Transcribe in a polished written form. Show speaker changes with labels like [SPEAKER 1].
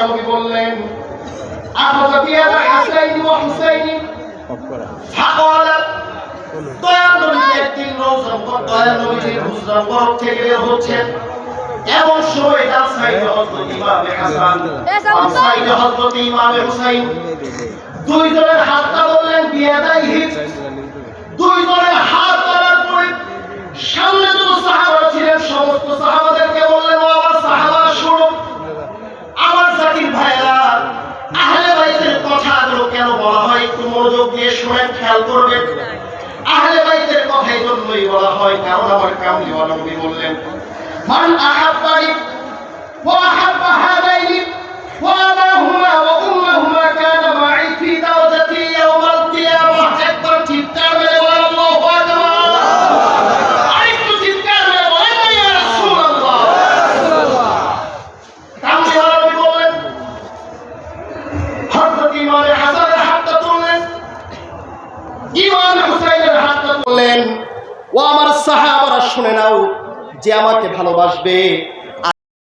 [SPEAKER 1] বিশ্বনবী বললেন আখাযা বিয়াদা হাসাইনি ওয়া হুসাইনি ফাকালা দয়াল নবী একদিন দয়াল নবীজি হুজরার বরফ থেকে বের হচ্ছেন এমন সময় তার সাইডে হযরত ইমামে হাসান আর সাইডে হযরত ইমামে হুসাইন দুইজনের হাতটা বললেন বিয়াদাইহি দুইজনের হাত ধরার পরে সামনে যত সাহাবা ছিলেন সমস্ত সাহাবাদেরকে বললেন ও আমার সাহাবারা শুনো আমার জাতির ভাইরা আহলে বাইতের কথাগুলো কেন বলা হয় একটু মনোযোগ দিয়ে শুনেন খেয়াল করবেন আহলে বাইতের কথা এই জন্যই বলা হয় কারণ আমার কামলিওয়ালা নবী বললেন মান আহাব্বানি ওয়া আহাব্বা হাদাইনি ওয়া আবাহুমা ওয়া উম্মাহুমা কানা মা'i ফি দাওজাতি ইয়াওমাল কিয়ামাহ একবার চিৎকার মেরে বলেন আল্লাহু আকবার আরেকটু চিৎকার মেরে বলেন ইয়া রাসূলুল্লাহ কামলিওয়ালা নবী বললেন হযরত ইমামে হাসানের হাতটা তুললেন ইমামে হুসাইনের হাতটা তুললেন ও আমার সাহাবারা শুনে নাও যে আমাকে ভালোবাসবে